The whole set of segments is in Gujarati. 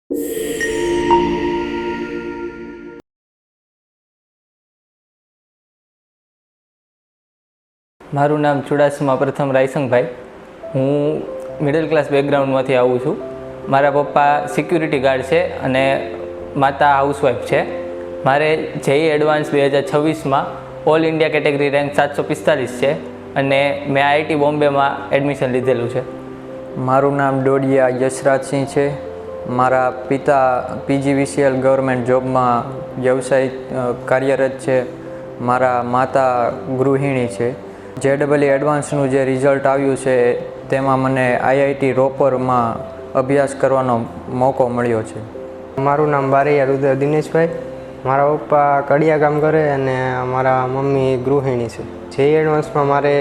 મારું નામ ચુડાસમા પ્રથમ રાયસંગભાઈ. હું મિડલ ક્લાસ બેકગ્રાઉન્ડમાંથી આવું છું. મારા પપ્પા સિક્યુરિટી ગાર્ડ છે અને માતા હાઉસવાઈફ છે. મારે જેઈ એડવાન્સ 2026માં ઓલ ઇન્ડિયા કેટેગરી રેન્ક 745 છે અને મેં આઈઆઈટી બોમ્બેમાં એડમિશન લીધેલું છે. મારું નામ ડોડિયા યશરાજસિંહ છે. મારા પિતા પીજીવીસીએલ ગવર્મેન્ટ જોબમાં વ્યવસાયિક કાર્યરત છે. મારા માતા ગૃહિણી છે. જેડબલઈ એડવાન્સનું જે રિઝલ્ટ આવ્યું છે તેમાં મને આઈઆઈટી રોપરમાં અભ્યાસ કરવાનો મોકો મળ્યો છે. મારું નામ બારૈયા રુદ્ર દિનેશભાઈ. મારા પપ્પા કડિયા કામ કરે અને મારા મમ્મી ગૃહિણી છે. જેઈ એડવાન્સમાં મારે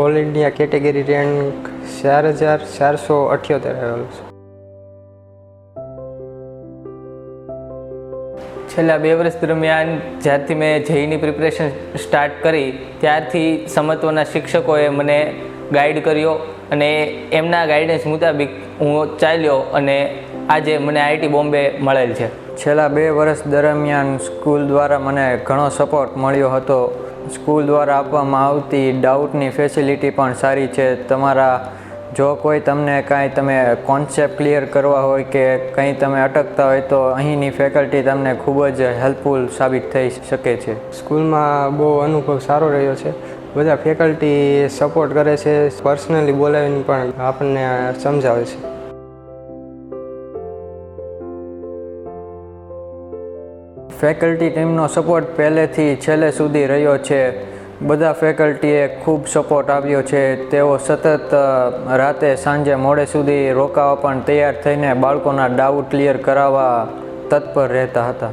ઓલ ઇન્ડિયા કેટેગરી રેન્ક 4478 આવેલો છે. છેલ્લા 2 વર્ષ દરમિયાન જ્યારથી મેં જેઈની પ્રિપરેશન સ્ટાર્ટ કરી ત્યારથી સમત્વના શિક્ષકોએ મને ગાઈડ કર્યો અને એમના ગાઈડન્સ મુતાબિક હું ચાલ્યો અને આજે મને આઈઆઈટી બોમ્બે મળેલ છે. છેલ્લા 2 વર્ષ દરમિયાન સ્કૂલ દ્વારા મને ઘણો સપોર્ટ મળ્યો હતો. સ્કૂલ દ્વારા આપવામાં આવતી ડાઉટની ફેસિલિટી પણ સારી છે. તમારા જો કોઈ તમને કાંઈ તમે કોન્સેપ્ટ ક્લિયર કરવા હોય કે કંઈ તમે અટકતા હોય તો અહીંની ફેકલ્ટી તમને ખૂબ જ હેલ્પફુલ સાબિત થઈ શકે છે. સ્કૂલમાં બહુ અનુભવ સારો રહ્યો છે. બધા ફેકલ્ટી સપોર્ટ કરે છે. પર્સનલી બોલાવીને પણ આપણને સમજાવે છે. ફેકલ્ટી ટીમનો સપોર્ટ પહેલેથી છેલ્લે સુધી રહ્યો છે. બધા ફેકલ્ટીએ ખૂબ સપોર્ટ આપ્યો છે. તેઓ સતત રાતે સાંજે મોડે સુધી રોકાવા પણ તૈયાર થઈને બાળકોના ડાઉટ ક્લિયર કરાવવા તત્પર રહેતા હતા.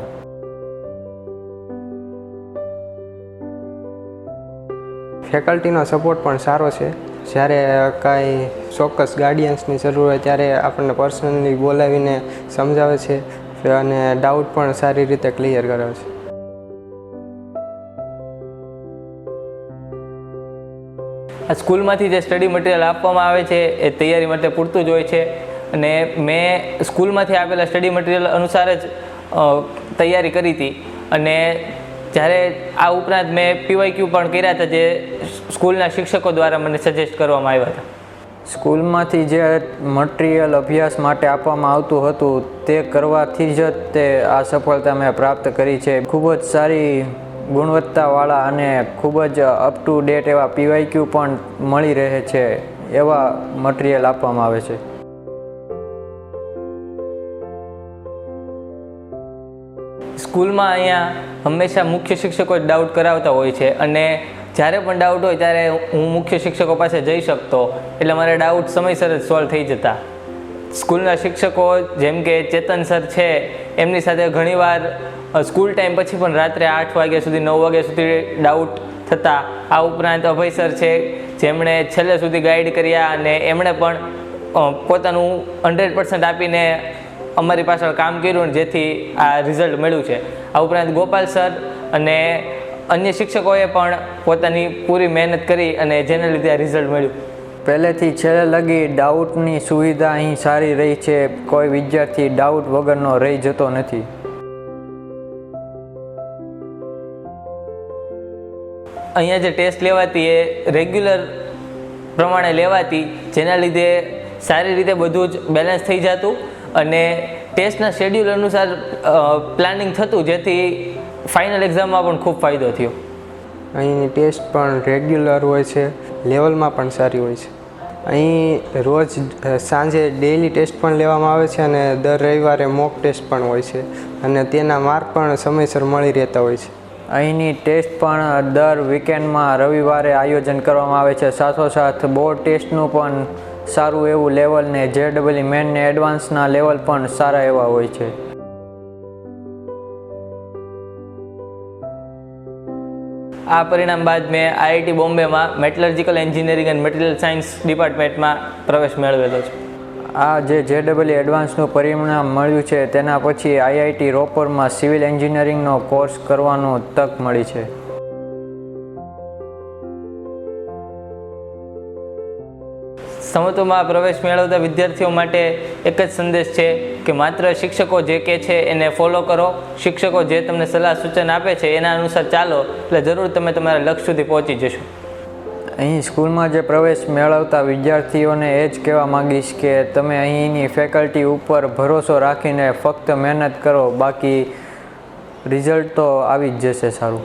ફેકલ્ટીનો સપોર્ટ પણ સારો છે. જ્યારે કાંઈ ચોક્કસ ગાર્ડિયન્સની જરૂર હોય ત્યારે આપણને પર્સનલી બોલાવીને સમજાવે છે અને ડાઉટ પણ સારી રીતે ક્લિયર કરાવે છે. આ સ્કૂલમાંથી જે સ્ટડી મટીરિયલ આપવામાં આવે છે એ તૈયારી માટે પૂરતું જ હોય છે અને મેં સ્કૂલમાંથી આપેલા સ્ટડી મટીરિયલ અનુસાર જ તૈયારી કરી હતી. અને જ્યારે આ ઉપરાંત મેં પીવાયક્યુ પણ કર્યા હતા જે સ્કૂલના શિક્ષકો દ્વારા મને સજેસ્ટ કરવામાં આવ્યા હતા. સ્કૂલમાંથી જે મટીરિયલ અભ્યાસ માટે આપવામાં આવતું હતું તે કરવાથી જ તે આ સફળતા મેં પ્રાપ્ત કરી છે. ખૂબ જ સારી ગુણવત્તાવાળા અને ખૂબ જ અપ ટુ ડેટ એવા પીવાયક્યુ પણ મળી રહે છે એવા મટીરિયલ આપવામાં આવે છે. સ્કૂલમાં અહીંયા હંમેશા મુખ્ય શિક્ષકો જ ડાઉટ કરાવતા હોય છે અને જ્યારે પણ ડાઉટ હોય ત્યારે હું મુખ્ય શિક્ષકો પાસે જઈ શકતો એટલે મારા ડાઉટ સમયસર જ સોલ્વ થઈ જતા. સ્કૂલના શિક્ષકો જેમ કે ચેતન સર છે એમની સાથે ઘણીવાર સ્કૂલ ટાઈમ પછી પણ રાત્રે 8 વાગ્યા સુધી 9 વાગ્યા સુધી ડાઉટ થતા. આ ઉપરાંત અભય સર છે જેમણે છેલ્લે સુધી ગાઈડ કર્યા અને એમણે પણ પોતાનું 100% આપીને અમારી પાછળ કામ કર્યું જેથી આ રિઝલ્ટ મળ્યું છે. આ ઉપરાંત ગોપાલ સર અને અન્ય શિક્ષકોએ પણ પોતાની પૂરી મહેનત કરી અને જેને લીધે આ રિઝલ્ટ મળ્યું. પહેલેથી છેલ્લે લગી ડાઉટની સુવિધા અહીં સારી રહી છે. કોઈ વિદ્યાર્થી ડાઉટ વગરનો રહી જતો નથી. અહીંયા જે ટેસ્ટ લેવાતી એ રેગ્યુલર પ્રમાણે લેવાતી જેના લીધે સારી રીતે બધું જ બેલેન્સ થઈ જતું અને ટેસ્ટના શેડ્યુલ અનુસાર પ્લાનિંગ થતું જેથી ફાઇનલ એક્ઝામમાં પણ ખૂબ ફાયદો થયો. અહીંની ટેસ્ટ પણ રેગ્યુલર હોય છે. લેવલમાં પણ સારી હોય છે. અહીં રોજ સાંજે ડેઇલી ટેસ્ટ પણ લેવામાં આવે છે અને દર રવિવારે મોક ટેસ્ટ પણ હોય છે અને તેના માર્ક પણ સમયસર મળી રહેતા હોય છે. અહીંની ટેસ્ટ પણ દર વીકેન્ડમાં રવિવારે આયોજન કરવામાં આવે છે. સાથોસાથ બોર્ડ ટેસ્ટનું પણ સારું એવું લેવલ ને જેડબલઈ મેન ને એડવાન્સના લેવલ પણ સારા એવા હોય છે. આ પરિણામ બાદ મેં આઈઆઈટી બોમ્બેમાં metallurgical engineering and material science ડિપાર્ટમેન્ટમાં પ્રવેશ મેળવેલો છે. આ જે જેડબલઈ એડવાન્સનું પરિણામ મળ્યું છે તેના પછી આઈઆઈટી રોપરમાં સિવિલ એન્જિનિયરિંગનો કોર્સ કરવાનો તક મળી છે. સમત્વમાં પ્રવેશ મેળવતા વિદ્યાર્થીઓ માટે એક જ સંદેશ છે કે માત્ર શિક્ષકો જે કહે છે એને ફોલો કરો. શિક્ષકો જે તમને સલાહ સૂચન આપે છે એના અનુસાર ચાલો, એટલે જરૂર તમે તમારા લક્ષ્ય સુધી પહોંચી જશો. અહીં સ્કૂલમાં જે પ્રવેશ મેળવતા વિદ્યાર્થીઓને એ જ કહેવા માગીશ કે તમે અહીંની ફેકલ્ટી ઉપર ભરોસો રાખીને ફક્ત મહેનત કરો, બાકી રિઝલ્ટ તો આવી જ જશે સારું.